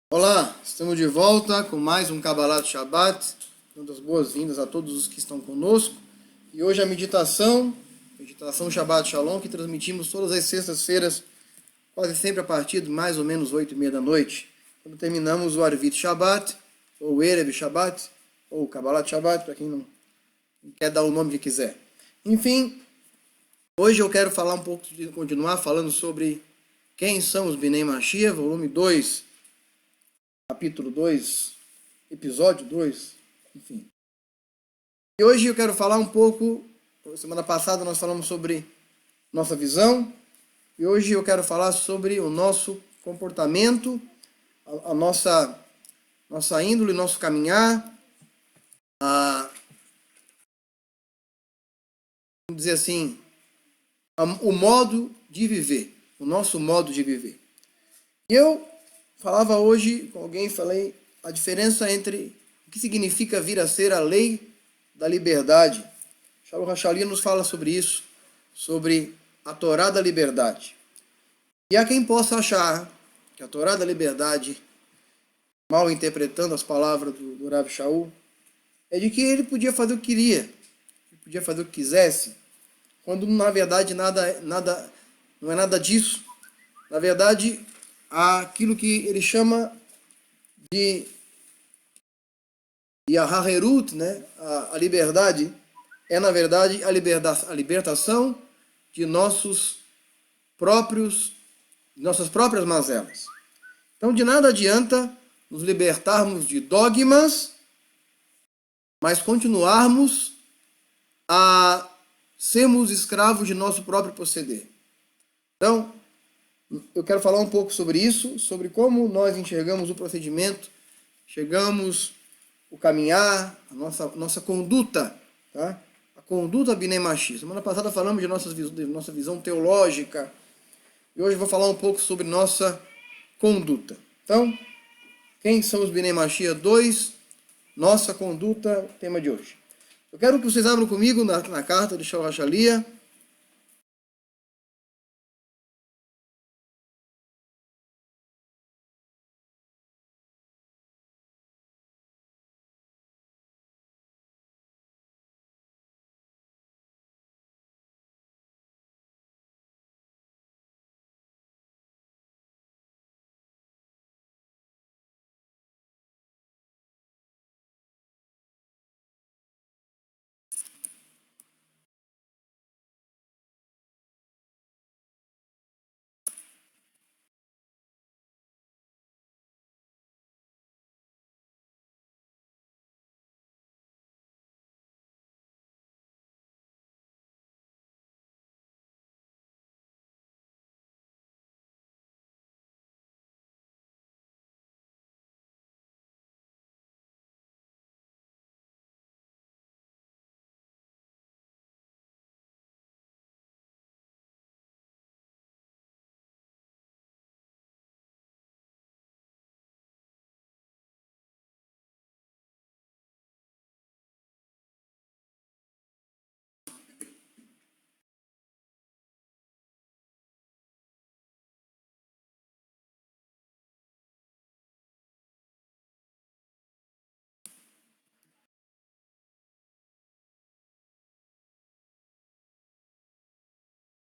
Olá, estamos de volta com mais um Kabbalat Shabbat, dando as boas-vindas a todos os que estão conosco. E hoje a meditação Shabbat Shalom, que transmitimos todas as sextas-feiras, quase sempre a partir de mais ou menos 8h30 da noite, quando terminamos o Arvit Shabbat, ou o Erev Shabbat, ou o Kabbalat Shabbat, para quem não quer dar o nome que quiser. Enfim, hoje eu quero falar um pouco, continuar falando sobre quem são os Bnei Mashiach, volume 2, capítulo 2, episódio 2, enfim. E hoje eu quero falar um pouco, semana passada nós falamos sobre nossa visão, e hoje eu quero falar sobre o nosso comportamento, a nossa índole, nosso caminhar, vamos dizer assim, o modo de viver, o nosso modo de viver. E eu falava hoje com alguém, falei a diferença entre o que significa vir a ser a lei da liberdade. Shalom Hashali nos fala sobre isso, sobre a Torá da liberdade. E há quem possa achar que a Torá da liberdade, mal interpretando as palavras do Rav Shaul, é de que ele podia fazer o que queria, ele podia fazer o que quisesse, quando na verdade não é nada disso. Na verdade, há aquilo que ele chama de a Haherut, né? A liberdade, é na verdade a libertação de nossas próprias mazelas. Então de nada adianta nos libertarmos de dogmas, mas continuarmos a sermos escravos de nosso próprio proceder. Então, eu quero falar um pouco sobre isso, sobre como nós enxergamos o procedimento, chegamos o caminhar, a nossa conduta, tá? A conduta Bnei Mashiach. Semana passada falamos de nossa visão teológica, e hoje eu vou falar um pouco sobre nossa conduta. Então, quem são os Bnei Mashiach 2? Nossa conduta, tema de hoje. Eu quero que vocês abram comigo na carta de Shalom Hashaliah,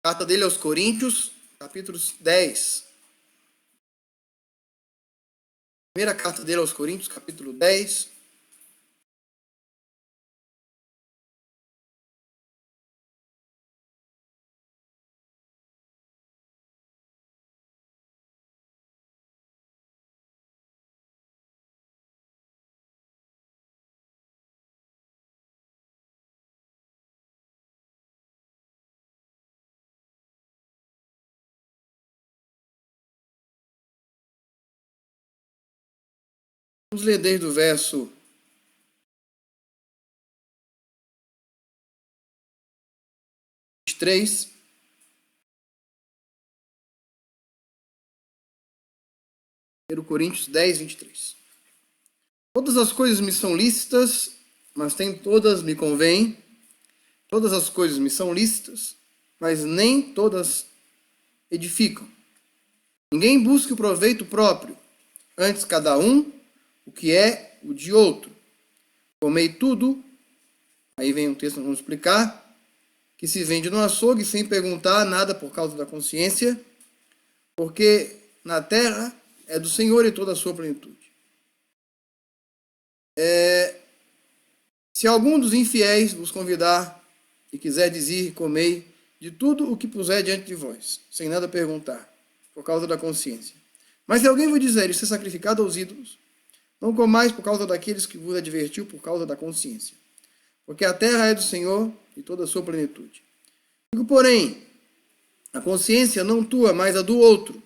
Carta dele aos Coríntios, capítulo 10. Primeira carta dele aos Coríntios, capítulo 10. Vamos ler desde o verso 23. 1 Coríntios 10, 23. Todas as coisas me são lícitas, mas nem todas me convêm. Todas as coisas me são lícitas, mas nem todas edificam. Ninguém busque o proveito próprio, antes cada um o que é o de outro. Comei tudo, aí vem um texto que vamos explicar, que se vende no açougue sem perguntar nada por causa da consciência, porque na terra é do Senhor e toda a sua plenitude. Se algum dos infiéis vos convidar e quiserdes ir, comei de tudo o que puser diante de vós, sem nada perguntar, por causa da consciência. Mas se alguém vos dizer, isso é sacrificado aos ídolos, não comais por causa daqueles que vos advertiu por causa da consciência. Porque a terra é do Senhor e toda a sua plenitude. Digo, porém, a consciência não tua, mas a do outro.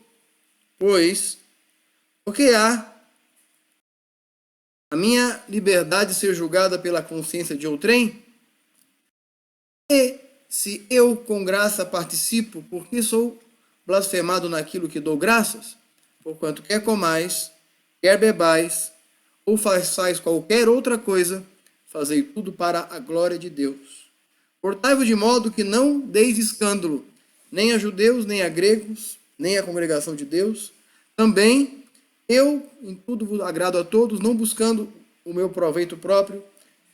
Porque há a minha liberdade ser julgada pela consciência de outrem? E se eu com graça participo, porque sou blasfemado naquilo que dou graças? Porquanto quer comais, quer bebais, ou façais qualquer outra coisa, fazei tudo para a glória de Deus. Portai-vos de modo que não deis escândalo, nem a judeus, nem a gregos, nem a congregação de Deus. Também eu em tudo vos agrado a todos, não buscando o meu proveito próprio,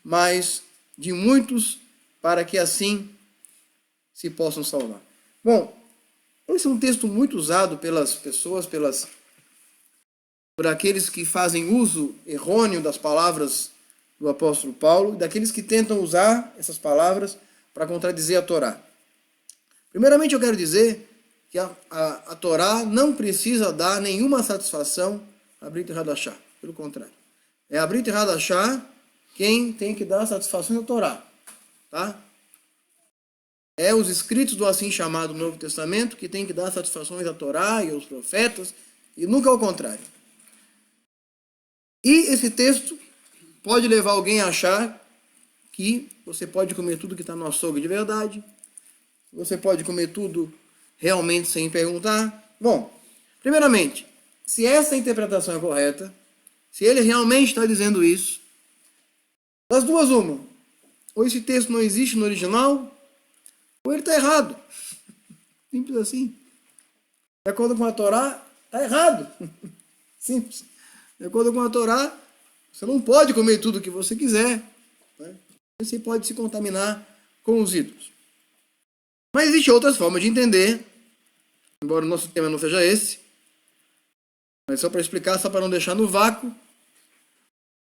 mas de muitos, para que assim se possam salvar. Bom, esse é um texto muito usado pelas pessoas, por aqueles que fazem uso errôneo das palavras do apóstolo Paulo, e daqueles que tentam usar essas palavras para contradizer a Torá. Primeiramente, eu quero dizer que a Torá não precisa dar nenhuma satisfação a Brit Hadashah. Pelo contrário. É a Brit Hadashah quem tem que dar satisfação à Torá. Tá? É os escritos do assim chamado Novo Testamento que tem que dar satisfações à Torá e aos profetas, e nunca ao contrário. E esse texto pode levar alguém a achar que você pode comer tudo que está no açougue de verdade, você pode comer tudo realmente sem perguntar. Bom, primeiramente, se essa interpretação é correta, se ele realmente está dizendo isso, das duas uma, ou esse texto não existe no original, ou ele está errado. Simples assim. De acordo com a Torá, está errado. Simples. De acordo com a Torá, você não pode comer tudo o que você quiser. Né? Você pode se contaminar com os ídolos. Mas existem outras formas de entender, embora o nosso tema não seja esse, mas só para explicar, só para não deixar no vácuo.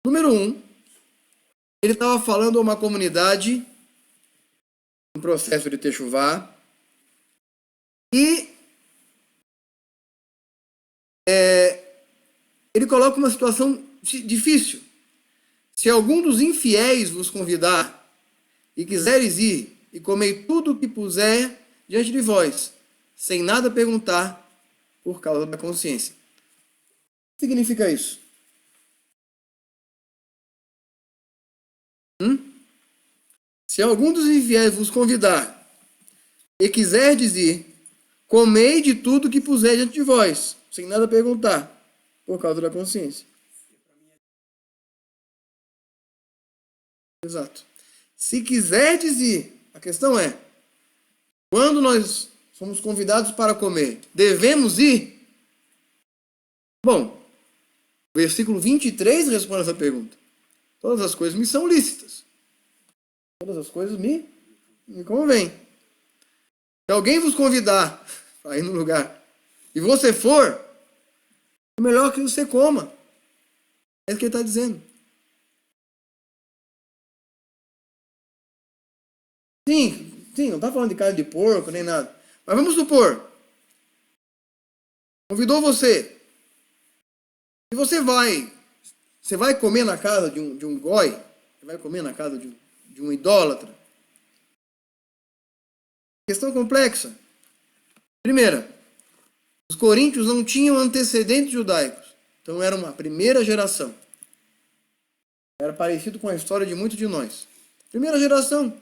Número 1, ele estava falando a uma comunidade em processo de techuvá, e ele coloca uma situação difícil. Se algum dos infiéis vos convidar e quiseres ir e comer tudo o que puser diante de vós, sem nada perguntar, por causa da consciência. O que significa isso? Se algum dos infiéis vos convidar e quiserdes ir, comei de tudo que puser diante de vós, sem nada perguntar, por causa da consciência. Exato. Se quiserdes ir, a questão é, quando nós somos convidados para comer, devemos ir? Bom, o versículo 23 responde essa pergunta. Todas as coisas me são lícitas. Todas as coisas me convêm. Se alguém vos convidar para ir no lugar e você for, é melhor que você coma. É isso que ele está dizendo. Sim, não está falando de carne de porco nem nada. Mas vamos supor, convidou você. E você vai comer na casa de um goi, você vai comer na casa de um idólatra. Questão complexa. Primeira, os coríntios não tinham antecedentes judaicos. Então era uma primeira geração. Era parecido com a história de muitos de nós. Primeira geração.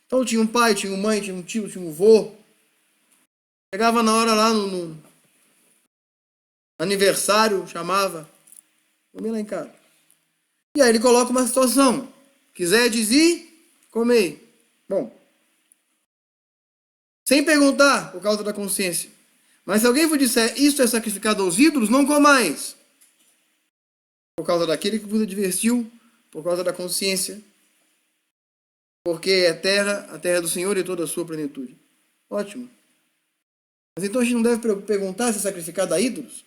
Então tinha um pai, tinha uma mãe, tinha um tio, tinha um vô. Chegava na hora lá no aniversário, chamava. Comer lá em casa. E aí ele coloca uma situação. Quiserdes ir, comei. Bom. Sem perguntar, por causa da consciência. Mas se alguém vos disser, isto é sacrificado aos ídolos, não comais. Por causa daquele que vos advertiu, por causa da consciência. Porque é a terra do Senhor e toda a sua plenitude. Ótimo. Mas então a gente não deve perguntar se é sacrificado a ídolos?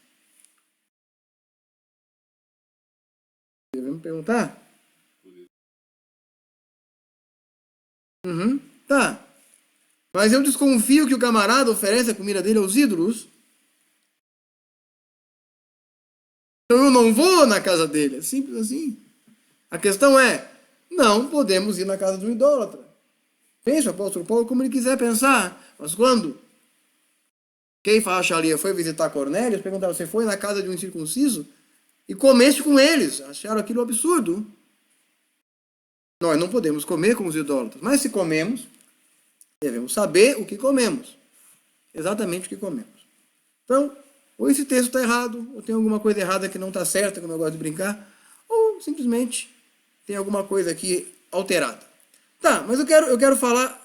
Devemos perguntar? Tá. Mas eu desconfio que o camarada oferece a comida dele aos ídolos. Então eu não vou na casa dele. É simples assim. A questão é, não podemos ir na casa de um idólatra. Pensa o apóstolo Paulo como ele quiser pensar. Mas quando Keifa Achalia foi visitar Cornélio, perguntaram, você foi na casa de um incircunciso? E comeste com eles. Acharam aquilo um absurdo. Nós não podemos comer com os idólatras. Mas se comemos, devemos saber o que comemos. Exatamente o que comemos. Então, ou esse texto está errado, ou tem alguma coisa errada que não está certa, como eu gosto de brincar, ou simplesmente tem alguma coisa aqui alterada. Tá, mas eu quero falar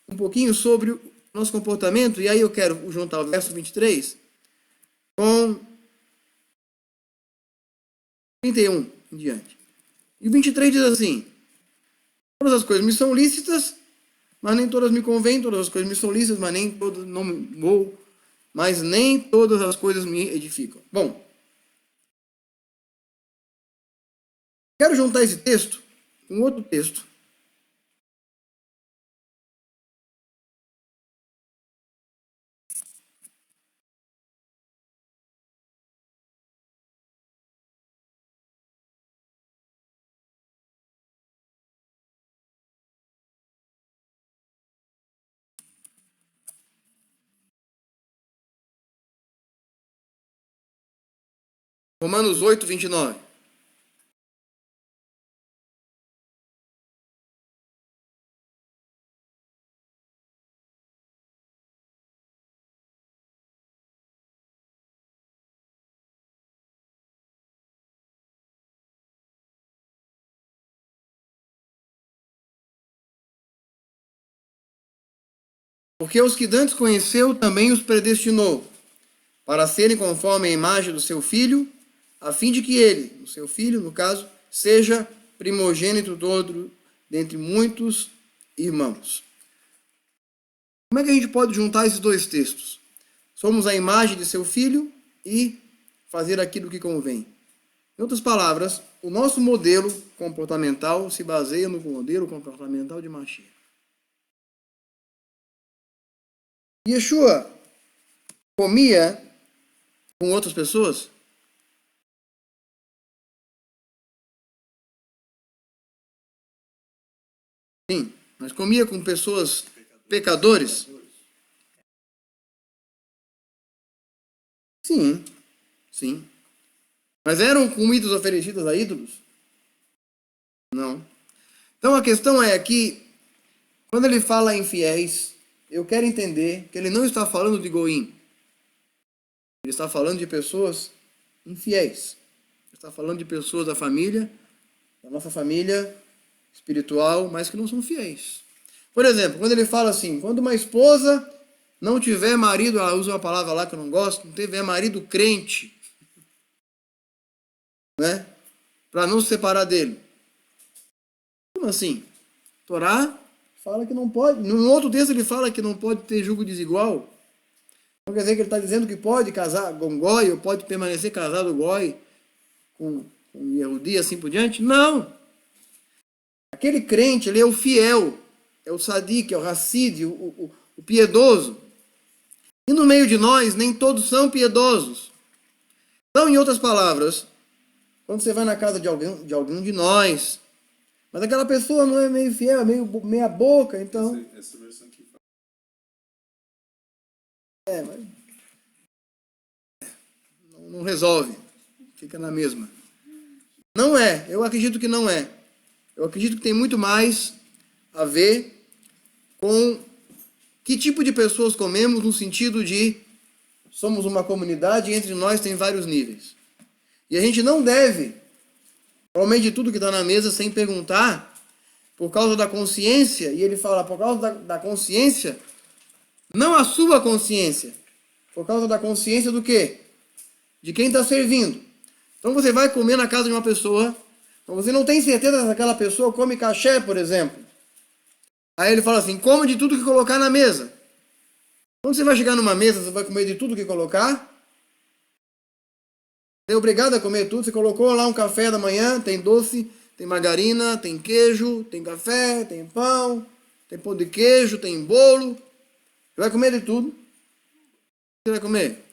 um pouquinho sobre o nosso comportamento, e aí eu quero juntar o verso 23 com 31 em diante. E o 23 diz assim, todas as coisas me são lícitas, mas nem todas me convêm, todas as coisas me são lícitas, mas nem todas não vou, mas nem todas as coisas me edificam. Bom, quero juntar esse texto com outro texto. Romanos 8, 29. Porque os que dantes conheceu, também os predestinou, para serem conforme a imagem do seu Filho, a fim de que ele, o seu Filho, no caso, seja primogênito todo dentre muitos irmãos. Como é que a gente pode juntar esses dois textos? Somos a imagem de seu Filho e fazer aquilo que convém. Em outras palavras, o nosso modelo comportamental se baseia no modelo comportamental de Mashiach. Yeshua comia com outras pessoas? Sim, mas comia com pessoas pecadores? Sim, sim. Mas eram comidas oferecidas a ídolos? Não. Então a questão é que, quando ele fala em fiéis, eu quero entender que ele não está falando de goim. Ele está falando de pessoas infiéis. Ele está falando de pessoas da família, da nossa família espiritual, mas que não são fiéis. Por exemplo, quando ele fala assim, quando uma esposa não tiver marido, ela usa uma palavra lá que eu não gosto, não tiver marido crente, né? Para não se separar dele. Como assim? Torá Fala que não pode. Num outro texto ele fala que não pode ter julgo desigual. Não quer dizer que ele está dizendo que pode casar com goi, ou pode permanecer casado goi com Yehudi, assim por diante. Não! Aquele crente, ele é o fiel, é o sadique, é o Hassid, o piedoso. E no meio de nós, nem todos são piedosos. Então, em outras palavras, quando você vai na casa de algum de nós, mas aquela pessoa não é meio fiel, é meio meia boca, então... Essa versão aqui fala. Mas não resolve, fica na mesma. Não é, eu acredito que não é. Eu acredito que tem muito mais a ver com que tipo de pessoas comemos, no sentido de somos uma comunidade e entre nós tem vários níveis. E a gente não deve, provavelmente de tudo que está na mesa, sem perguntar, por causa da consciência, e ele fala, por causa da consciência, não a sua consciência, por causa da consciência do quê? De quem está servindo. Então você vai comer na casa de uma pessoa, então você não tem certeza se aquela pessoa come caché, por exemplo. Aí ele fala assim, come de tudo que colocar na mesa. Quando você vai chegar numa mesa, você vai comer de tudo que colocar. Você é obrigado a comer tudo. Você colocou lá um café da manhã, tem doce, tem margarina, tem queijo, tem café, tem pão, tem pão de queijo, tem bolo. Você vai comer de tudo. O que você vai comer?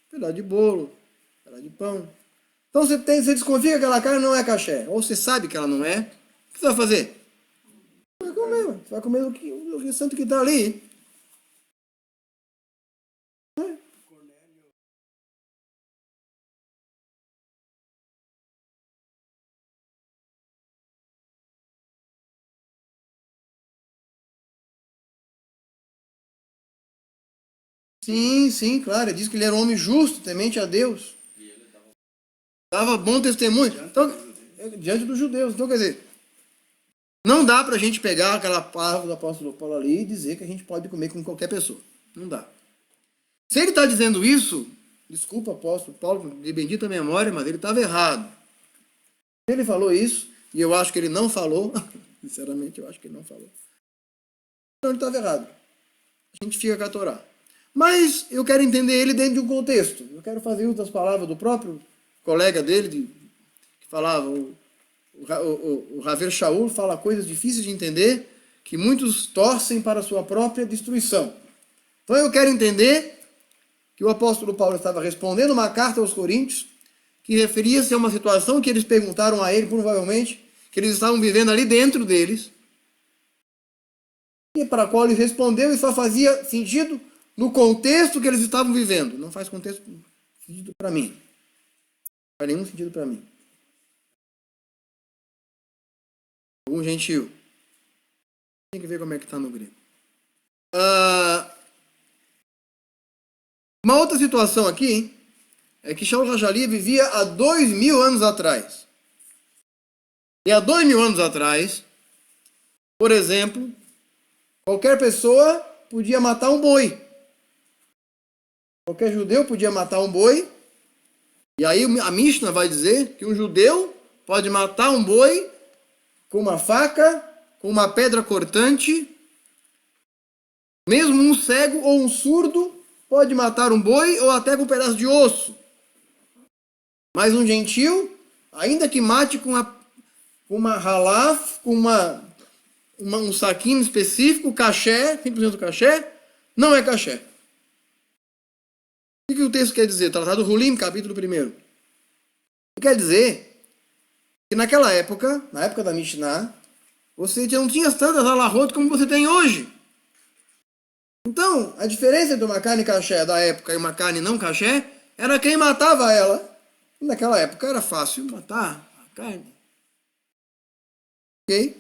Pedaço de bolo, pedaço de pão. Então você desconfia que aquela carne não é caché. Ou você sabe que ela não é. O que você vai fazer? Você vai comer. Você vai comer o restante que está ali. Sim, claro. Ele diz que ele era um homem justo, temente a Deus. Dava bom testemunho. Então, diante dos judeus. Então, quer dizer, não dá pra gente pegar aquela palavra do apóstolo Paulo ali e dizer que a gente pode comer com qualquer pessoa. Não dá. Se ele está dizendo isso, desculpa, apóstolo Paulo, de bendita memória, mas ele estava errado. Se ele falou isso, e eu acho que ele não falou, sinceramente, eu acho que ele não falou. Então ele estava errado. A gente fica com a Torá. Mas eu quero entender ele dentro de um contexto. Eu quero fazer uso das palavras do próprio colega dele, que falava, o Raver Shaul fala coisas difíceis de entender, que muitos torcem para a sua própria destruição. Então eu quero entender que o apóstolo Paulo estava respondendo uma carta aos Coríntios, que referia-se a uma situação que eles perguntaram a ele, provavelmente, que eles estavam vivendo ali dentro deles, e para a qual ele respondeu e só fazia sentido no contexto que eles estavam vivendo. Não faz sentido para mim. Não faz nenhum sentido para mim. Algum gentil. Tem que ver como é que está no grego. Uma outra situação aqui é que Shaul Rajali vivia há 2000 anos atrás. E há 2000 anos atrás, por exemplo, qualquer pessoa podia matar um boi. Qualquer judeu podia matar um boi. E aí a Mishnah vai dizer que um judeu pode matar um boi com uma faca, com uma pedra cortante. Mesmo um cego ou um surdo pode matar um boi ou até com um pedaço de osso. Mas um gentil, ainda que mate com uma halaf, com um saquinho específico, caché, 100% caché, não é caché. O que o texto quer dizer? Tratado Hulim, capítulo 1. Quer dizer que naquela época, na época da Mishnah, você não tinha tantas halahot como você tem hoje. Então, a diferença entre uma carne caché da época e uma carne não caché era quem matava ela. E naquela época era fácil matar a carne. Ok?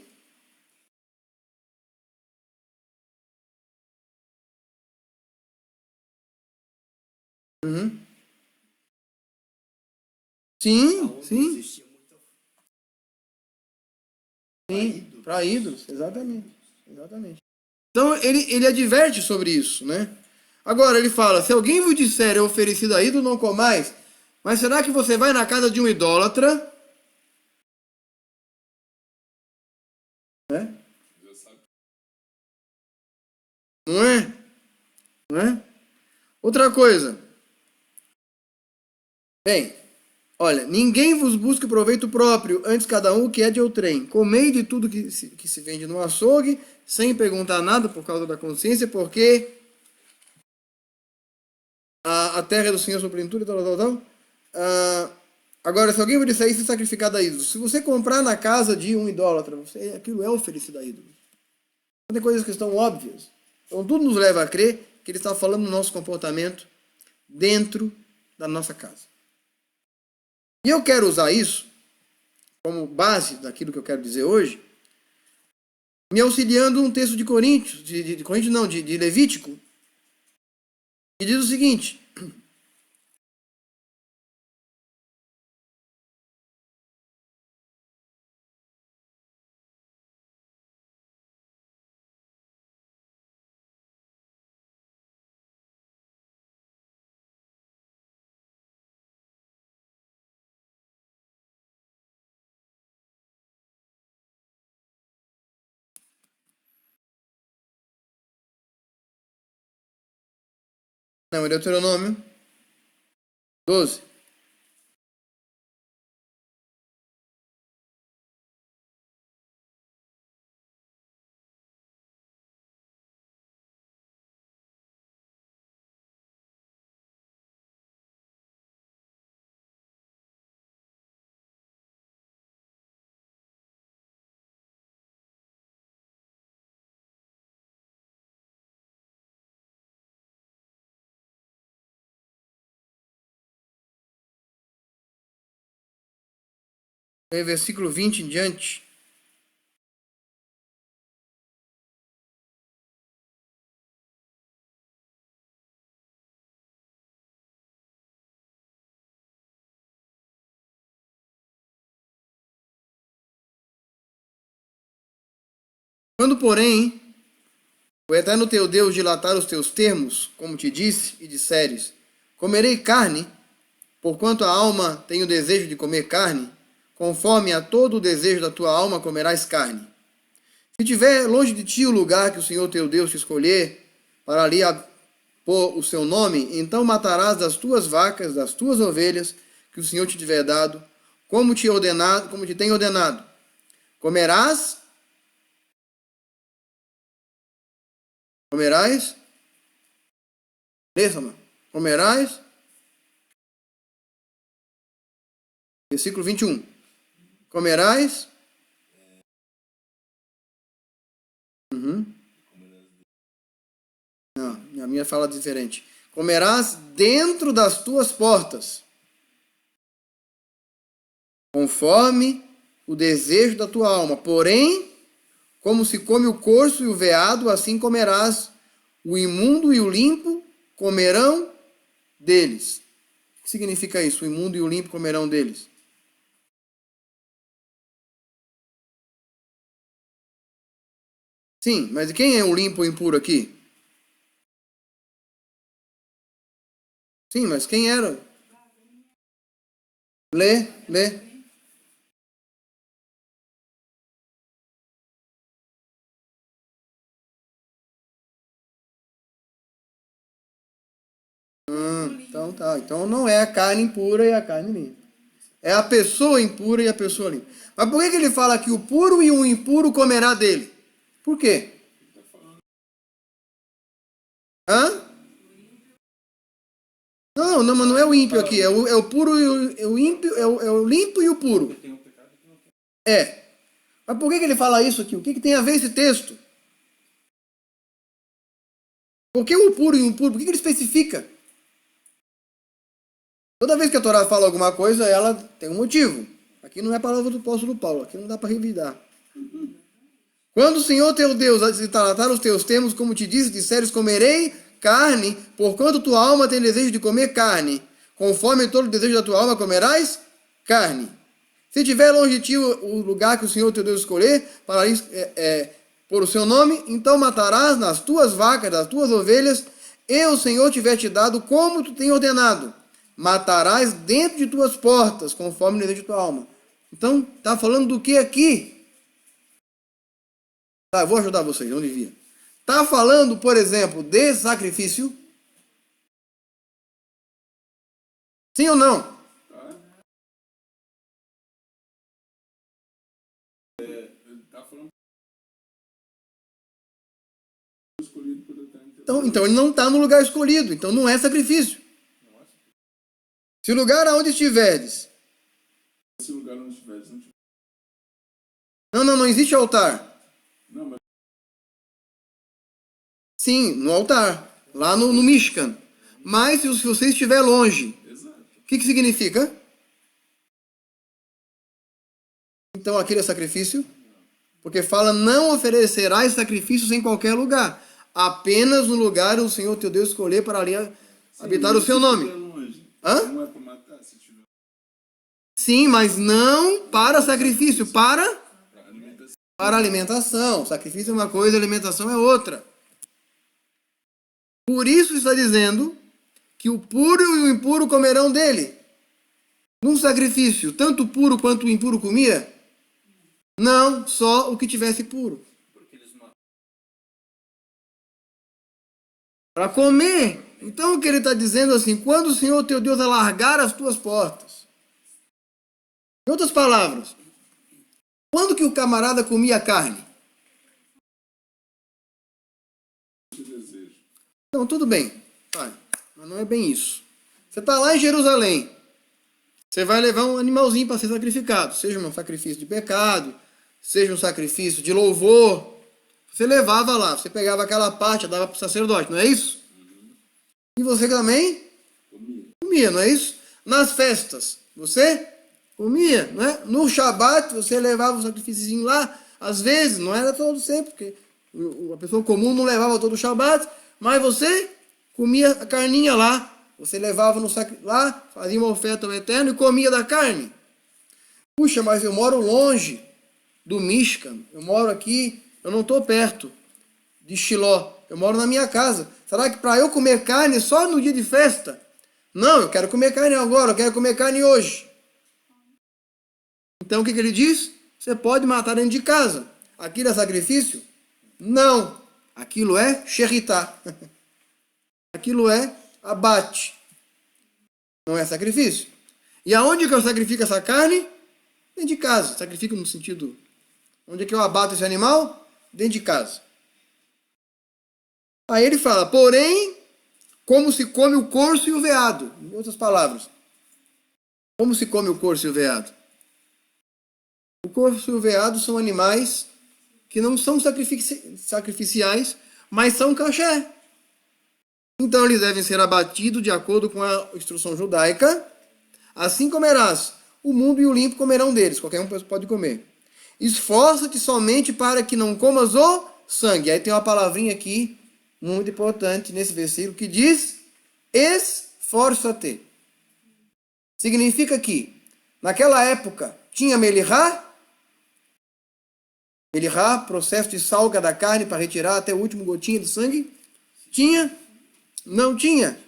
Uhum. Sim. Sim, para ídolos, exatamente. Então ele adverte sobre isso, né? Agora ele fala, se alguém vos disser é oferecido a ídolo, não comais. Mas será que você vai na casa de um idólatra? Né? Não é? Não é? Outra coisa. Bem, olha, ninguém vos busque proveito próprio, antes cada um o que é de outrem. Comei de tudo que se vende no açougue, sem perguntar nada por causa da consciência, porque a terra é do Senhor sobre tudo e tal. Agora, se alguém vos disser isso, é sacrificado a ídolos. Se você comprar na casa de um idólatra, aquilo é oferecido a ídolos. Então, tem coisas que estão óbvias. Então, tudo nos leva a crer que ele está falando do nosso comportamento dentro da nossa casa. E eu quero usar isso como base daquilo que eu quero dizer hoje, me auxiliando um texto de Coríntios, de Levítico, que diz o seguinte: não, é Deuteronômio 12. Versículo 20 em diante. Quando, porém, o eterno teu Deus dilatar os teus termos, como te disse, e disseres: comerei carne, porquanto a alma tem o desejo de comer carne, conforme a todo o desejo da tua alma comerás carne. Se tiver longe de ti o lugar que o Senhor teu Deus te escolher, para ali pôr o seu nome, então matarás das tuas vacas, das tuas ovelhas, que o Senhor te tiver dado, como te tem ordenado. Comerás, comerás, versículo 21. Comerás, não, a minha fala diferente. Comerás dentro das tuas portas, conforme o desejo da tua alma. Porém, como se come o corso e o veado, assim comerás. O imundo e o limpo comerão deles. O que significa isso? O imundo e o limpo comerão deles. Sim, mas quem é o limpo e o impuro aqui? Sim, mas quem era? Lê. Então tá. Então não é a carne impura e a carne limpa. É a pessoa impura e a pessoa limpa. Mas por que ele fala que o puro e o impuro comerá dele? Por quê? Hã? Não, mas não é o ímpio aqui. É o puro e o ímpio. É o limpo e o puro. É. Mas por que ele fala isso aqui? O que tem a ver esse texto? Por que o puro e o impuro? Por que ele especifica? Toda vez que a Torá fala alguma coisa, ela tem um motivo. Aqui não é a palavra do apóstolo Paulo, aqui não dá para revidar. Quando o Senhor teu Deus tratar os teus termos, como te disse, disseres: comerei carne, porquanto tua alma tem desejo de comer carne. Conforme todo o desejo da tua alma comerás carne. Se tiver longe de ti o lugar que o Senhor teu Deus escolher, para por o seu nome, então matarás nas tuas vacas, das tuas ovelhas, e o Senhor tiver te dado como tu tem ordenado. Matarás dentro de tuas portas, conforme o desejo de tua alma. Então, está falando do que aqui? Tá, eu vou ajudar vocês, não devia. Está falando, por exemplo, de sacrifício? Sim ou não? Tá falando escolhido por eternidade. Então ele não está no lugar escolhido, então não é sacrifício. Se o lugar aonde estiveres. Se o lugar não tivesse, não tivesse. Não existe altar. Não, mas Sim, no altar, lá no Mishkan. Mas se você estiver longe, exato. o que significa? Então aquele é sacrifício? Porque fala, não oferecerás sacrifícios em qualquer lugar. Apenas no lugar o Senhor teu Deus escolher para ali habitar o seu nome. Longe. Hã? Não é para matar, se tiver Sim, mas não para sacrifício, para alimentação. para alimentação. Sacrifício é uma coisa, alimentação é outra. Por isso está dizendo que o puro e o impuro comerão dele. Num sacrifício, tanto o puro quanto o impuro comia? Não, só o que tivesse puro. Para comer. Então o que ele está dizendo assim, quando o Senhor teu Deus alargar as tuas portas. Em outras palavras, quando que o camarada comia carne? Não, tudo bem. Vai. Mas não é bem isso. Você está lá em Jerusalém. Você vai levar um animalzinho para ser sacrificado. Seja um sacrifício de pecado, seja um sacrifício de louvor. Você levava lá. Você pegava aquela parte, dava para o sacerdote, não é isso? E você também comia, não é isso? Nas festas, você comia, não é? No Shabat, você levava o sacrifício lá. Às vezes, não era todo sempre, porque a pessoa comum não levava todo o Shabat, mas você comia a carninha lá. Você levava no lá, fazia uma oferta ao Eterno e comia da carne. Puxa, mas eu moro longe do Mishkan. Eu moro aqui, eu não estou perto de Shiló. Eu moro na minha casa. Será que para eu comer carne só no dia de festa? Não, eu quero comer carne agora, eu quero comer carne hoje. Então o que ele diz? Você pode matar dentro de casa. Aquilo é sacrifício? Não. Aquilo é sheritá. Aquilo é abate. Não é sacrifício. E aonde que eu sacrifico essa carne? Dentro de casa. Sacrifico no sentido... Onde é que eu abato esse animal? Dentro de casa. Aí ele fala, porém, como se come o corso e o veado. Em outras palavras. Como se come o corso e o veado? O corso e o veado são animais que não são sacrificiais, mas são caché. Então eles devem ser abatidos de acordo com a instrução judaica. Assim comerás. O mundo e o limpo comerão deles. Qualquer um pode comer. Esforça-te somente para que não comas o sangue. Aí tem uma palavrinha aqui, muito importante, nesse versículo, que diz, esforça-te. Significa que, naquela época, tinha melihá. Melihá, processo de salga da carne para retirar até o último gotinho de sangue. Tinha? Não tinha.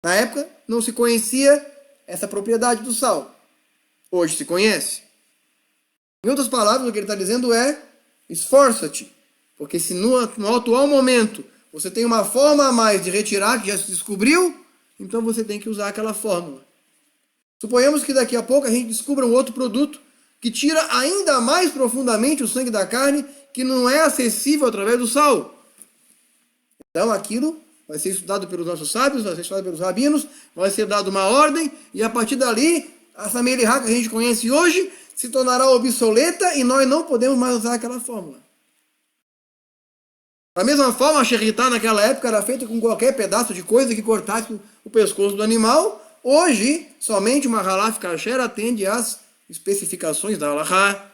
Na época, não se conhecia essa propriedade do sal. Hoje se conhece. Em outras palavras, o que ele está dizendo é, esforça-te. Porque se no atual momento você tem uma forma a mais de retirar, que já se descobriu, então você tem que usar aquela fórmula. Suponhamos que daqui a pouco a gente descubra um outro produto que tira ainda mais profundamente o sangue da carne, que não é acessível através do sal. Então aquilo vai ser estudado pelos nossos sábios, vai ser estudado pelos rabinos, vai ser dado uma ordem, e a partir dali, essa melihá que a gente conhece hoje, se tornará obsoleta e nós não podemos mais usar aquela fórmula. Da mesma forma, a sheritá naquela época era feita com qualquer pedaço de coisa que cortasse o pescoço do animal. Hoje, somente uma halaf kasher atende às especificações da halachá.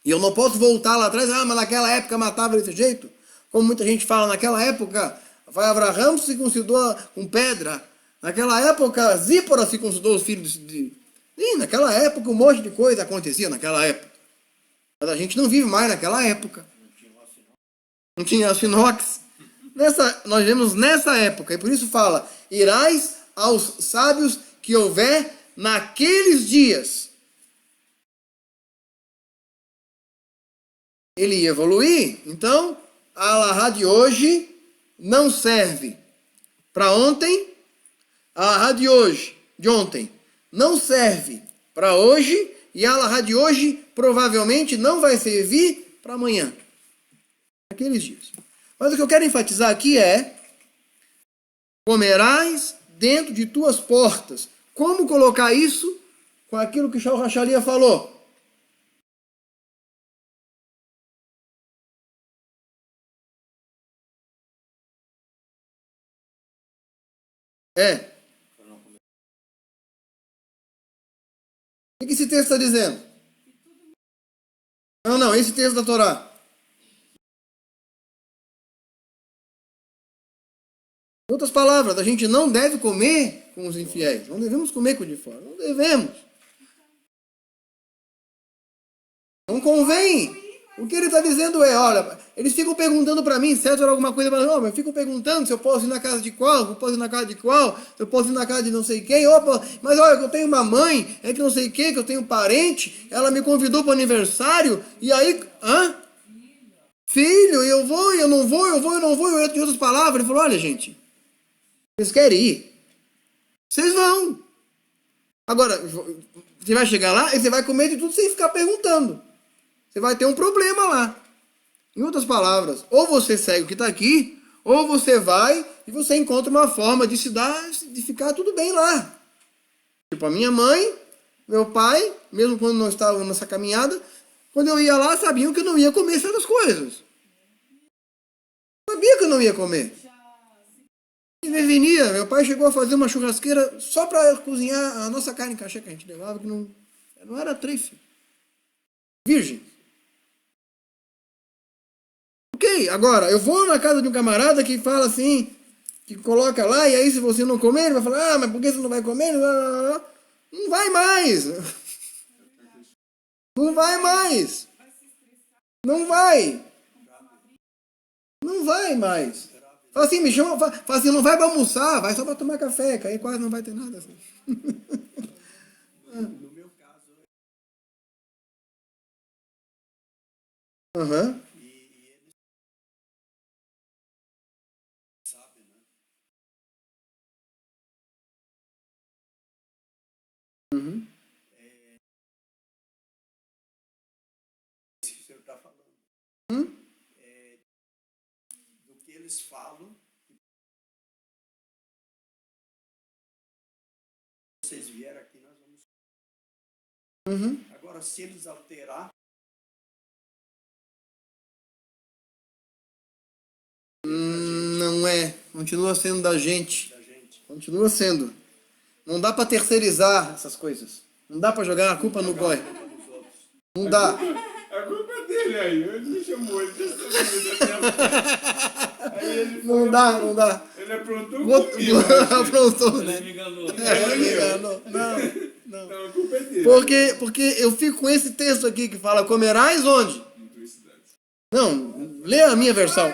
E eu não posso voltar lá atrás, mas naquela época matava desse jeito. Como muita gente fala, naquela época, vai Abraham se circuncidou com pedra. Naquela época, Zípora se circuncidou os filhos de... E naquela época, um monte de coisa acontecia naquela época. Mas a gente não vive mais naquela época. Não tinha aço inox. Nós vivemos nessa época. E por isso fala, irás aos sábios que houver naqueles dias. Ele ia evoluir. Então, a alahá de hoje não serve para ontem, a alahá de hoje, de ontem, não serve para hoje, e a alahá de hoje provavelmente não vai servir para amanhã. Aqueles dias. Mas o que eu quero enfatizar aqui é: comerás dentro de tuas portas. Como colocar isso com aquilo que o Shaul Hachalia falou? O que esse texto está dizendo? Não, esse texto da Torá. Em outras palavras, a gente não deve comer com os infiéis. Não devemos comer com o de fora. Não devemos. Não convém. O que ele está dizendo é, olha, eles ficam perguntando para mim, certo, era alguma coisa, mas ficam perguntando se eu posso ir na casa de qual, se eu posso ir na casa de qual, se eu posso ir na casa de não sei quem, opa, mas olha, eu tenho uma mãe, é que não sei quem, que eu tenho parente, ela me convidou para o aniversário, e aí, filho, eu vou, eu não vou, eu vou, eu não vou, em outras palavras, ele falou, olha gente, vocês querem ir? Vocês vão. Agora, você vai chegar lá e você vai comer de tudo sem ficar perguntando. Você vai ter um problema lá. Em outras palavras, ou você segue o que está aqui, ou você vai e você encontra uma forma de de ficar tudo bem lá. Tipo, a minha mãe, meu pai, mesmo quando não estavam nessa caminhada, quando eu ia lá, sabiam que eu não ia comer certas coisas. Sabia que eu não ia comer. E me venia, meu pai chegou a fazer uma churrasqueira só para cozinhar a nossa carne cachê que a gente levava, que não era trefe. Virgem. Ok, agora, eu vou na casa de um camarada que fala assim, que coloca lá, e aí se você não comer, ele vai falar, mas por que você não vai comer? Não vai mais. Não vai mais. Não vai. Não vai mais. Fala assim, me chama, fala assim, não vai para almoçar, vai só para tomar café, que aí quase não vai ter nada assim. Aham. Uhum. Hum? Uhum. Não é. Continua sendo da gente. Continua sendo. Não dá para terceirizar essas coisas. Não dá para jogar a culpa no goi. Não dá. A culpa é dele aí. Ele me chamou, ele disse aí ele Não dá, não dá. ele aprontou comigo. Aprontou, Ele né? me enganou. Ele me enganou. Não. Então a culpa é dele. Porque eu fico com esse texto aqui que fala, comerás onde? Em tuas cidades. Não, lê a minha versão.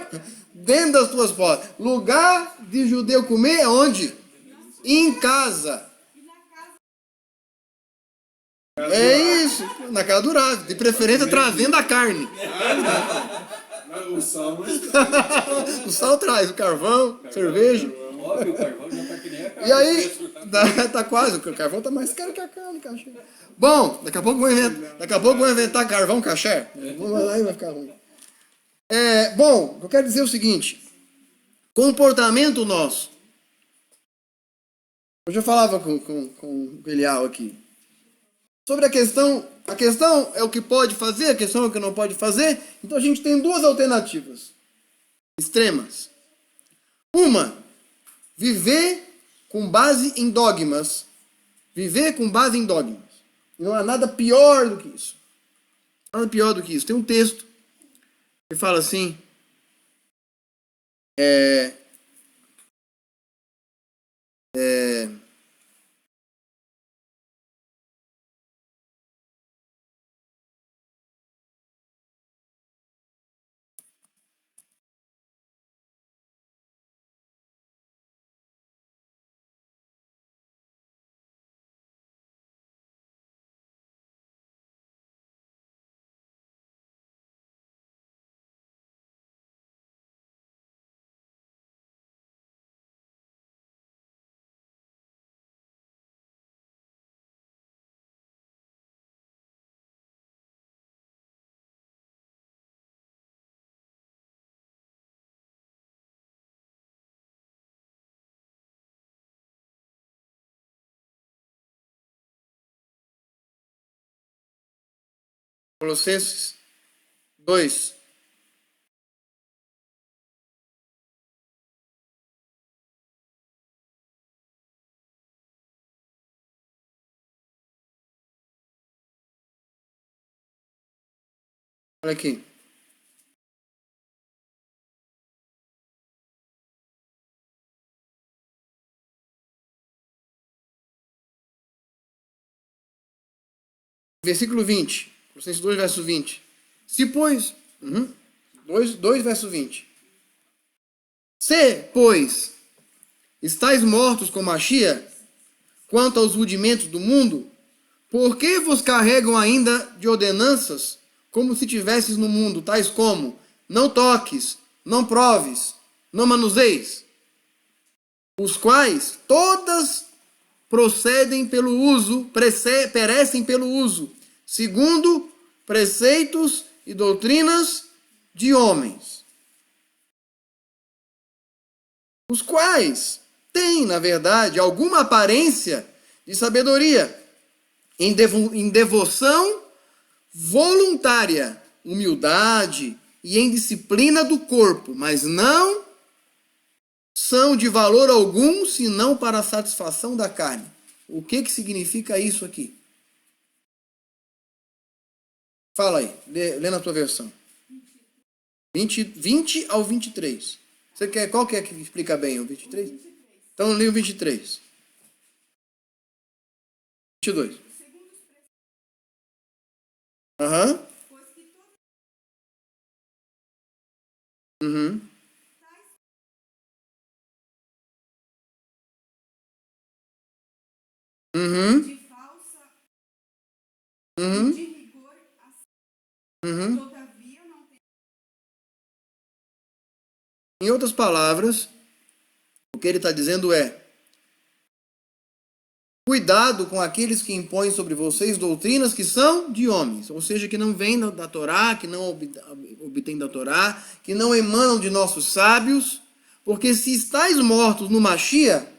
Dentro das tuas portas. Lugar de judeu comer é onde? Em casa. É isso. Na casa do Rav. De preferência trazendo a carne. Mas o sal não está. O sal traz, o carvão, cerveja. Óbvio, o carvão já tá que nem a carne. E aí, fresco, tá? tá quase, o carvão tá mais caro que a carne, cachê. Bom, daqui a pouco vou inventar carvão caché. Vamos lá e vai ficar ruim. Bom, eu quero dizer o seguinte: comportamento nosso. Hoje eu falava com o Elial aqui sobre a questão é o que pode fazer, a questão é o que não pode fazer. Então a gente tem duas alternativas extremas. Uma, viver com base em dogmas. Viver com base em dogmas. Não há nada pior do que isso. Nada pior do que isso. Tem um texto que fala assim, Colossenses 2. Olha aqui. Versículo 20. Colossenses 2, verso 20. Se, pois... 2, verso 20. Se, pois, estáis mortos com Machia, quanto aos rudimentos do mundo, por que vos carregam ainda de ordenanças, como se tivesses no mundo, tais como: não toques, não proves, não manuseis, os quais todas procedem pelo uso, perecem pelo uso, segundo preceitos e doutrinas de homens, os quais têm, na verdade, alguma aparência de sabedoria, em devoção voluntária, humildade e em disciplina do corpo, mas não são de valor algum, senão para a satisfação da carne. O que significa isso aqui? Fala aí, lê na tua versão. 20 ao 23. Você quer, qual que é que explica bem? O 23? Então lê o 23. 22. Aham. Uhum. Uhum. de falsa, Uhum. de rigor, Uhum. todavia não tem. Em outras palavras, o que ele está dizendo é: cuidado com aqueles que impõem sobre vocês doutrinas que são de homens, ou seja, que não vêm da Torá, que não obtêm da Torá, que não emanam de nossos sábios, porque se estáis mortos no Machia,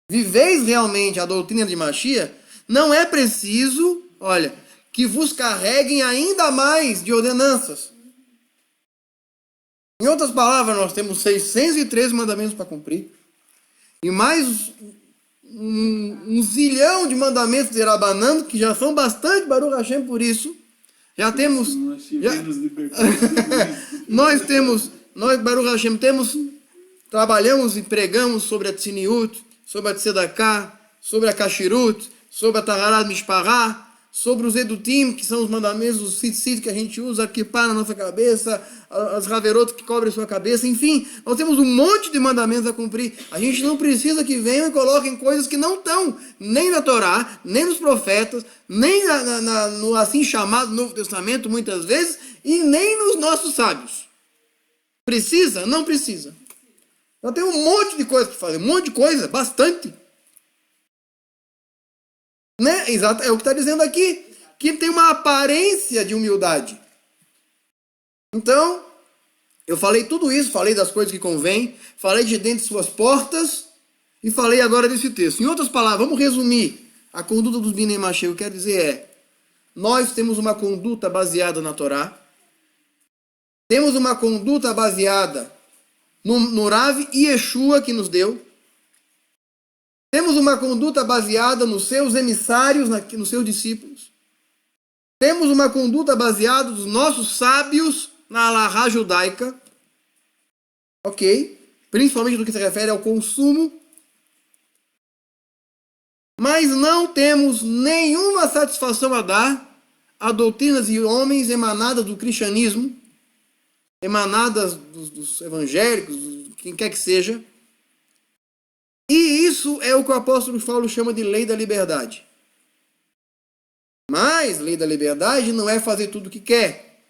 viveis realmente a doutrina de Machia, não é preciso, olha, que vos carreguem ainda mais de ordenanças. Em outras palavras, nós temos 613 mandamentos para cumprir, e mais um zilhão de mandamentos de Rabanan, que já são bastante, Baruch Hashem, por isso. Já temos... Nós Já, tivemos liberdade. nós, Baruch Hashem, trabalhamos e pregamos sobre a Tziniut, sobre a Tzedakah, sobre a Kashirut, sobre a Taharat Mishparah, sobre os Edutim, que são os mandamentos, os Tzitzit que a gente usa, que para na nossa cabeça, as Haverot que cobrem a sua cabeça, enfim, nós temos um monte de mandamentos a cumprir. A gente não precisa que venham e coloquem coisas que não estão nem na Torá, nem nos profetas, nem no assim chamado Novo Testamento, muitas vezes, e nem nos nossos sábios. Precisa? Não precisa. Nós temos um monte de coisa para fazer, um monte de coisa, bastante. Né? Exato, é o que está dizendo aqui, que tem uma aparência de humildade. Então, eu falei tudo isso, falei das coisas que convém, falei de dentro de suas portas, e falei agora desse texto. Em outras palavras, vamos resumir a conduta dos Binei Machia. O que eu quero dizer é: nós temos uma conduta baseada na Torá, temos uma conduta baseada no Rav e Yeshua que nos deu, temos uma conduta baseada nos seus emissários, nos seus discípulos, temos uma conduta baseada nos nossos sábios na Alahá judaica, ok? Principalmente no que se refere ao consumo, mas não temos nenhuma satisfação a dar a doutrinas de homens emanadas do cristianismo, emanadas dos evangélicos, quem quer que seja. E isso é o que o apóstolo Paulo chama de lei da liberdade. Mas lei da liberdade não é fazer tudo o que quer.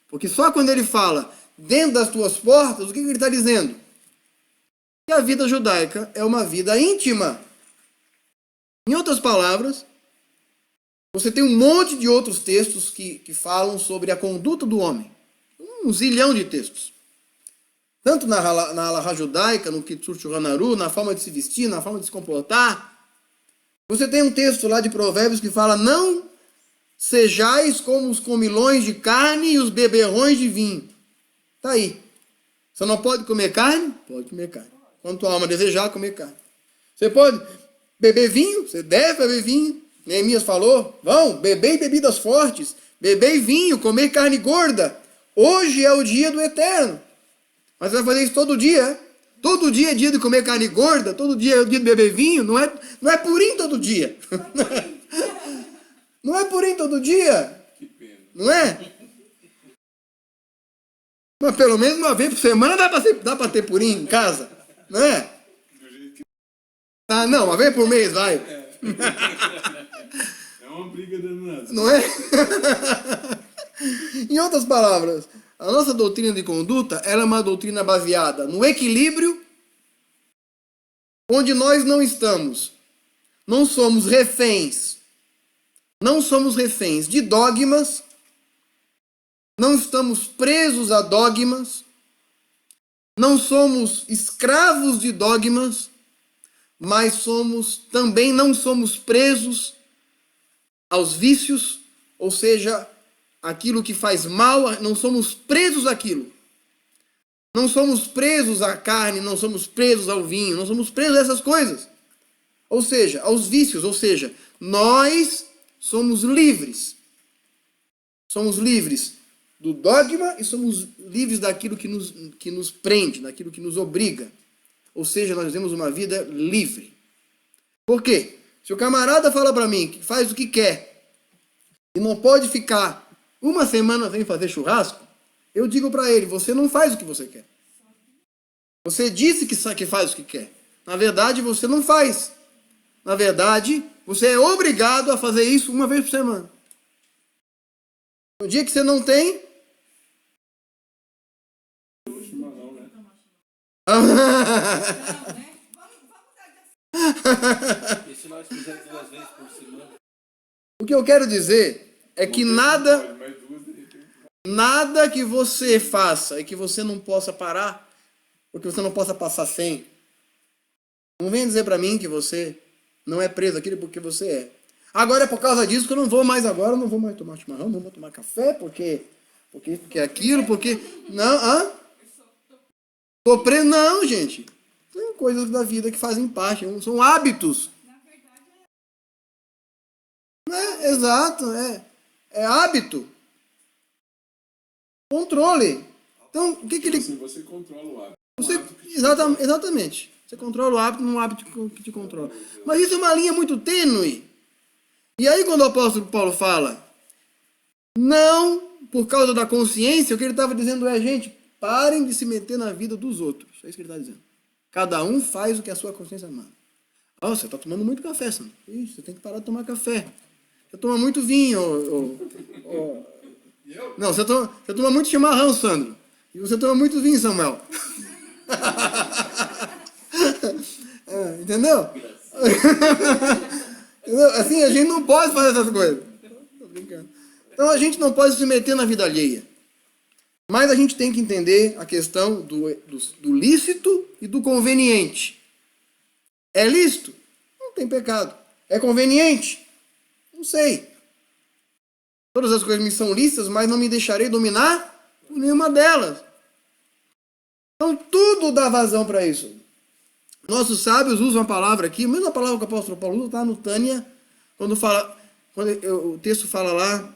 Porque só quando ele fala dentro das tuas portas, o que ele está dizendo? Que a vida judaica é uma vida íntima. Em outras palavras, você tem um monte de outros textos que falam sobre a conduta do homem. Um zilhão de textos. Tanto na Alahá judaica, no Kitzur Shulchan Aruch, na forma de se vestir, na forma de se comportar. Você tem um texto lá de Provérbios que fala: não sejais como os comilões de carne e os beberrões de vinho. Está aí. Você não pode comer carne? Pode comer carne. Quando tua alma desejar, comer carne. Você pode beber vinho? Você deve beber vinho. Neemias falou, vão, bebei bebidas fortes, bebei vinho, comer carne gorda. Hoje é o dia do Eterno. Mas você vai fazer isso todo dia, é? Todo dia é dia de comer carne gorda, todo dia é o dia de beber vinho, não é purim todo dia. Não é purim todo dia. Que pena. Não é? Mas pelo menos uma vez por semana dá pra ter purim em casa, não é? Do jeito que Ah, não, uma vez por mês, vai. é uma briga danada. Não é? Em outras palavras, a nossa doutrina de conduta, ela é uma doutrina baseada no equilíbrio, onde nós não estamos. Não somos reféns. Não somos reféns de dogmas. Não estamos presos a dogmas. Não somos escravos de dogmas. Mas também não somos presos aos vícios, ou seja, aquilo que faz mal, não somos presos àquilo. Não somos presos à carne, não somos presos ao vinho, não somos presos a essas coisas. Ou seja, aos vícios, ou seja, nós somos livres. Somos livres do dogma e somos livres daquilo que nos prende, daquilo que nos obriga. Ou seja, nós temos uma vida livre. Por quê? Se o camarada fala para mim que faz o que quer e não pode ficar uma semana sem fazer churrasco, eu digo para ele, você não faz o que você quer. Você disse que faz o que quer. Na verdade, você não faz. Na verdade, você é obrigado a fazer isso uma vez por semana. No dia que você não tem... Chimarrão, né? E se nós fizermos 2 vezes por semana? O que eu quero dizer é que nada... Mais duas, de repente. Nada que você faça e que você não possa parar, ou que você não possa passar sem. Não venha dizer para mim que você não é preso aquilo porque você é. Agora é por causa disso que eu não vou mais agora, não vou mais tomar chimarrão, não vou tomar café, porque aquilo, porque... Não, tô preso, não, gente. Tem coisas da vida que fazem parte, são hábitos. Exato, é hábito. Controle. Então, o que ele... Assim, você controla o hábito. Exatamente. Você controla o hábito, não é um hábito que te controla. Mas isso é uma linha muito tênue. E aí, quando o apóstolo Paulo fala, não por causa da consciência, o que ele estava dizendo é, gente, parem de se meter na vida dos outros. É isso que ele está dizendo. Cada um faz o que a sua consciência manda. Você está tomando muito café, Sandro. Ixi, você tem que parar de tomar café. Você toma muito vinho. Não, você toma muito chimarrão, Sandro. E você toma muito vinho, Samuel. Entendeu? Assim, a gente não pode fazer essas coisas. Tô brincando. Então a gente não pode se meter na vida alheia. Mas a gente tem que entender a questão do lícito e do conveniente. É lícito? Não tem pecado. É conveniente? Não sei. Todas as coisas me são lícitas, mas não me deixarei dominar por nenhuma delas. Então tudo dá vazão para isso. Nossos sábios usam a palavra aqui, a mesma palavra que o apóstolo Paulo usa, está no Tânia, quando o texto fala lá,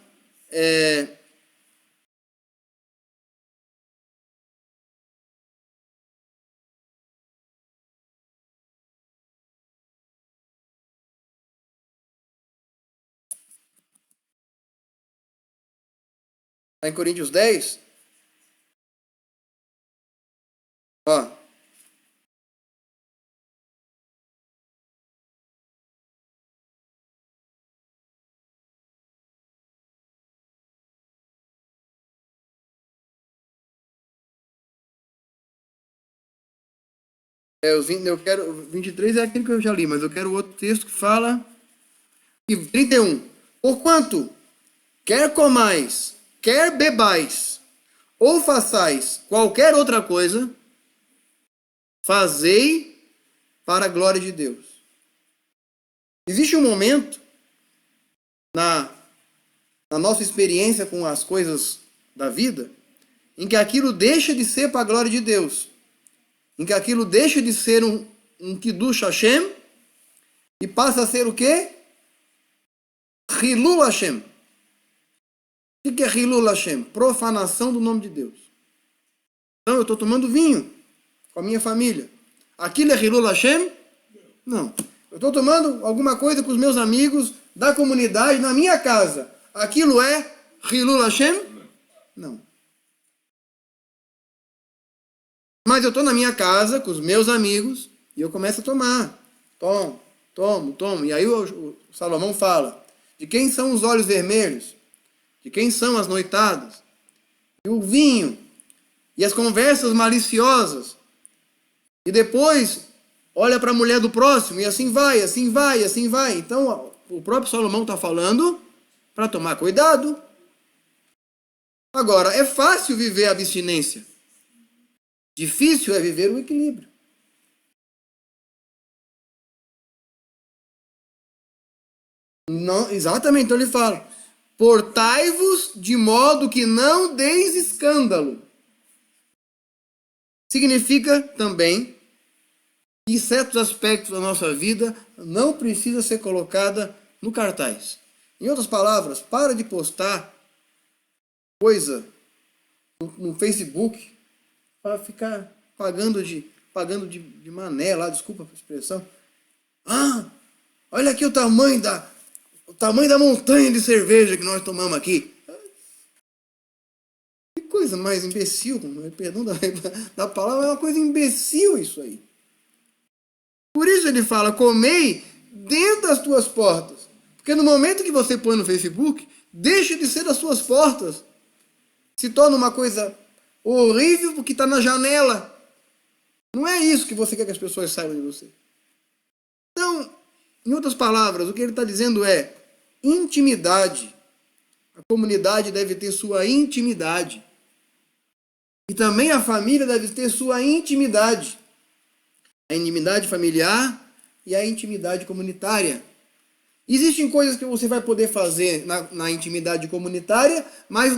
em Coríntios 10, ó. Eu quero, 23 é aquele que eu já li, mas eu quero outro texto que fala, 31. Porquanto, quer comais, quer bebais, ou façais qualquer outra coisa, fazei para a glória de Deus. Existe um momento na nossa experiência com as coisas da vida, em que aquilo deixa de ser para a glória de Deus, em que aquilo deixa de ser um Kiddush Hashem e passa a ser o quê? Hilul Hashem. O que é Hilul Hashem? Profanação do nome de Deus. Então eu estou tomando vinho com a minha família. Aquilo é Hilul Hashem? Não. Eu estou tomando alguma coisa com os meus amigos da comunidade na minha casa. Aquilo é Hilul Hashem? Não. Mas eu estou na minha casa com os meus amigos e eu começo a tomar. Tomo. E aí o Salomão fala, de quem são os olhos vermelhos? De quem são as noitadas? E o vinho? E as conversas maliciosas? E depois olha para a mulher do próximo e assim vai. Então o próprio Salomão está falando para tomar cuidado. Agora, é fácil viver a abstinência. Difícil é viver o equilíbrio. Não, exatamente, então ele fala, portai-vos de modo que não deis escândalo. Significa também que certos aspectos da nossa vida não precisa ser colocada no cartaz. Em outras palavras, para de postar coisa no Facebook para ficar pagando de mané lá, desculpa a expressão. Olha aqui o tamanho da montanha de cerveja que nós tomamos aqui. Que coisa mais imbecil, perdão da palavra, é uma coisa imbecil isso aí. Por isso ele fala, comei dentro das tuas portas. Porque no momento que você põe no Facebook, deixa de ser das suas portas. Se torna uma coisa horrível porque está na janela. Não é isso que você quer que as pessoas saibam de você. Então, em outras palavras, o que ele está dizendo é intimidade. A comunidade deve ter sua intimidade. E também a família deve ter sua intimidade. A intimidade familiar e a intimidade comunitária. Existem coisas que você vai poder fazer na intimidade comunitária, mas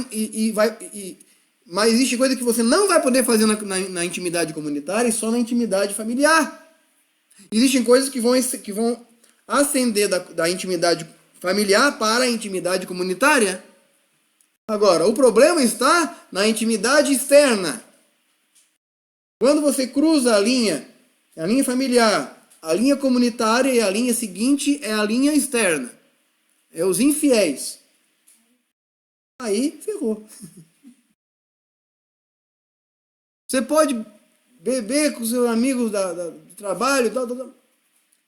existem coisas que você não vai poder fazer na intimidade comunitária e só na intimidade familiar. Existem coisas que vão ascender da intimidade familiar para a intimidade comunitária. Agora, o problema está na intimidade externa. Quando você cruza a linha familiar, a linha comunitária e a linha seguinte é a linha externa. É os infiéis. Aí, ferrou. Você pode beber com seus amigos do trabalho, tal.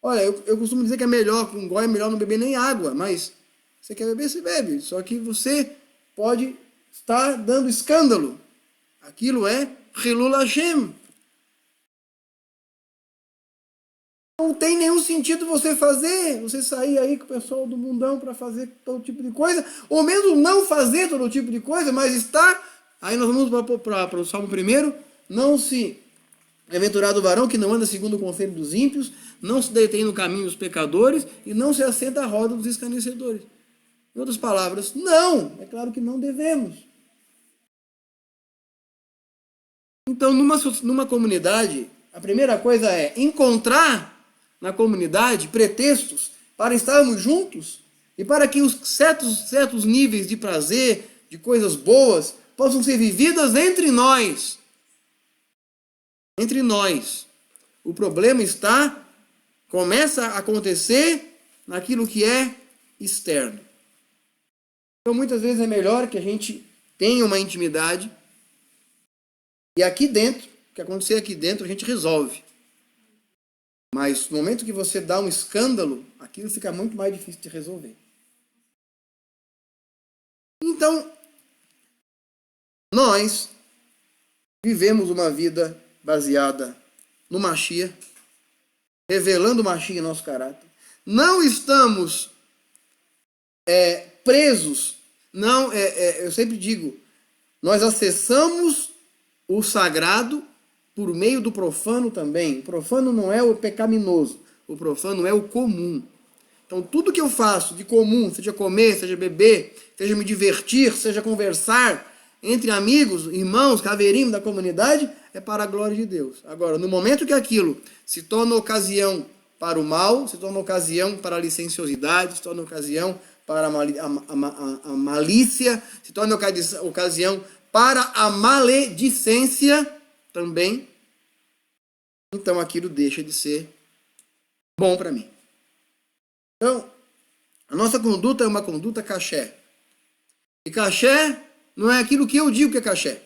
Olha, eu costumo dizer que é melhor, com goi é melhor não beber nem água, mas você quer beber, você bebe. Só que você pode estar dando escândalo. Aquilo é Hilul Hashem. Não tem nenhum sentido você sair aí com o pessoal do mundão para fazer todo tipo de coisa, ou mesmo não fazer todo tipo de coisa, mas estar. Aí nós vamos para o Salmo 1, não se aventurado o varão que não anda segundo o conselho dos ímpios, não se detém no caminho dos pecadores e não se assenta à roda dos escarnecedores. Em outras palavras, não, é claro que não devemos. Então, numa comunidade, a primeira coisa é encontrar na comunidade pretextos para estarmos juntos e para que os certos níveis de prazer, de coisas boas, possam ser vividas entre nós. Entre nós. O problema começa a acontecer naquilo que é externo. Então, muitas vezes é melhor que a gente tenha uma intimidade e aqui dentro, o que acontecer aqui dentro, a gente resolve. Mas no momento que você dá um escândalo, aquilo fica muito mais difícil de resolver. Então, nós vivemos uma vida baseada no Mashiach, revelando o Mashiach em nosso caráter. Não estamos presos. Não, eu sempre digo, nós acessamos o sagrado por meio do profano também. O profano não é o pecaminoso, o profano é o comum. Então, tudo que eu faço de comum, seja comer, seja beber, seja me divertir, seja conversar entre amigos, irmãos, caveirinhos da comunidade, é para a glória de Deus. Agora, no momento que aquilo se torna ocasião para o mal, se torna ocasião para a licenciosidade, se torna ocasião para a malícia, se torna ocasião para a maledicência também, então aquilo deixa de ser bom para mim. Então, a nossa conduta é uma conduta caché. E caché não é aquilo que eu digo que é caché.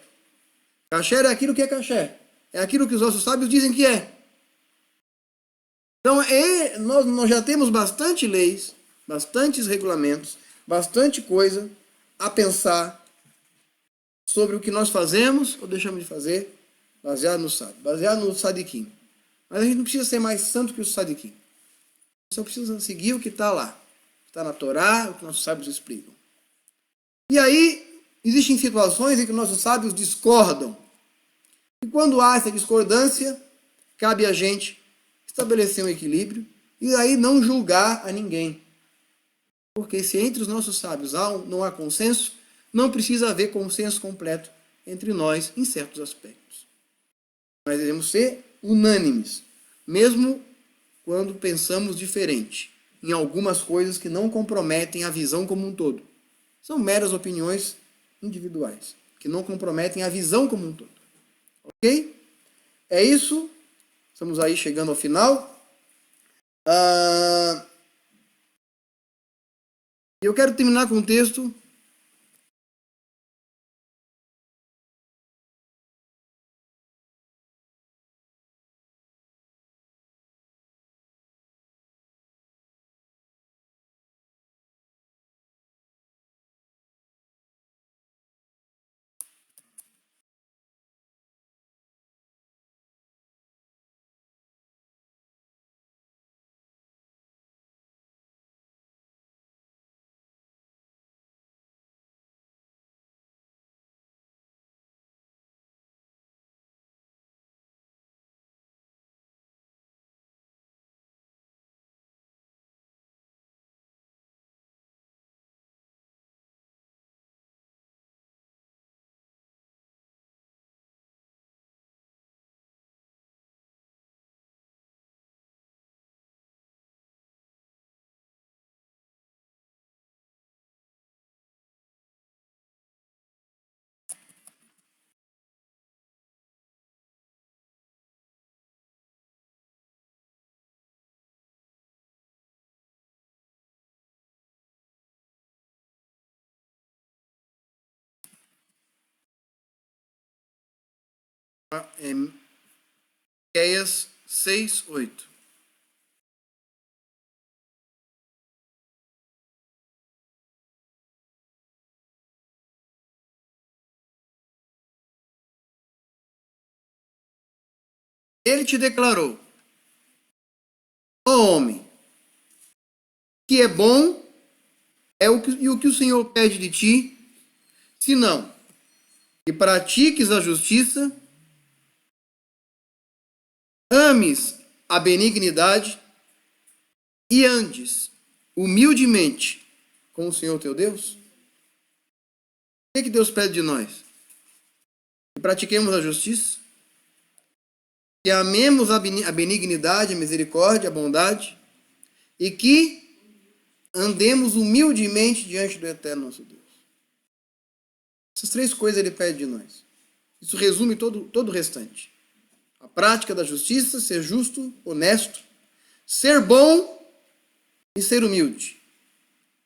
Caché é aquilo que é caché. É aquilo que os nossos sábios dizem que é. Então, nós já temos bastante leis, bastantes regulamentos, bastante coisa a pensar sobre o que nós fazemos ou deixamos de fazer, baseado no sábio, baseado no sadiquim. Mas a gente não precisa ser mais santo que o sadiquim. Só precisa seguir o que está lá. Está na Torá, o que nossos sábios explicam. E aí, existem situações em que nossos sábios discordam. E quando há essa discordância, cabe a gente estabelecer um equilíbrio e aí não julgar a ninguém. Porque se entre os nossos sábios não há consenso, não precisa haver consenso completo entre nós em certos aspectos. Mas devemos ser unânimes, mesmo quando pensamos diferente, em algumas coisas que não comprometem a visão como um todo. São meras opiniões individuais, que não comprometem a visão como um todo. Ok? É isso. Estamos aí chegando ao final. Eu quero terminar com um texto em Miqueias 6:8. Ele te declarou, ó homem, que é bom e o que o Senhor pede de ti, senão que pratiques a justiça, ames a benignidade e andes humildemente com o Senhor teu Deus. O que Deus pede de nós? Que pratiquemos a justiça, que amemos a benignidade, a misericórdia, a bondade, e que andemos humildemente diante do eterno nosso Deus. Essas três coisas ele pede de nós. Isso resume todo o restante. A prática da justiça, ser justo, honesto, ser bom e ser humilde.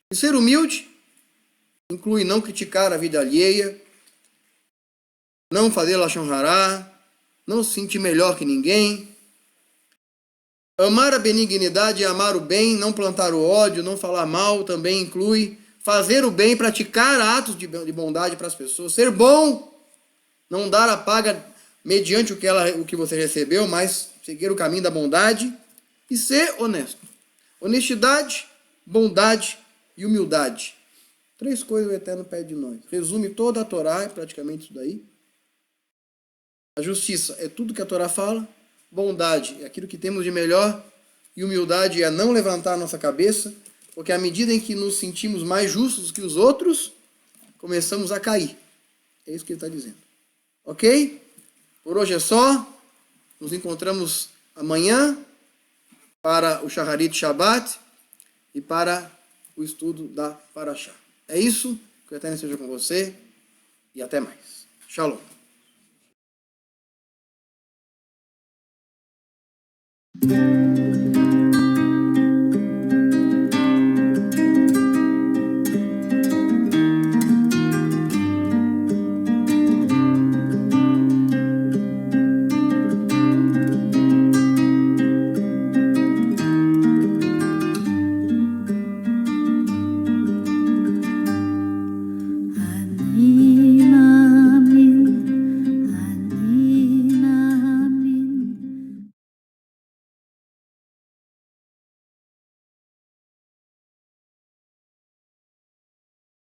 E ser humilde inclui não criticar a vida alheia, não fazer lashon hará, não se sentir melhor que ninguém. Amar a benignidade e amar o bem, não plantar o ódio, não falar mal, também inclui fazer o bem, praticar atos de bondade para as pessoas. Ser bom, não dar a paga mediante o que você recebeu, mas seguir o caminho da bondade. E ser honesto. Honestidade, bondade e humildade. Três coisas o Eterno pede de nós. Resume toda a Torá, é praticamente isso daí. A justiça é tudo que a Torá fala. Bondade é aquilo que temos de melhor. E humildade é não levantar a nossa cabeça Porque à medida em que nos sentimos mais justos que os outros, começamos a cair. É isso que ele está dizendo. Ok? Por hoje é só. Nos encontramos amanhã para o Shacharit Shabbat e para o estudo da Parashá. É isso. Que o Eterno esteja com você e até mais. Shalom.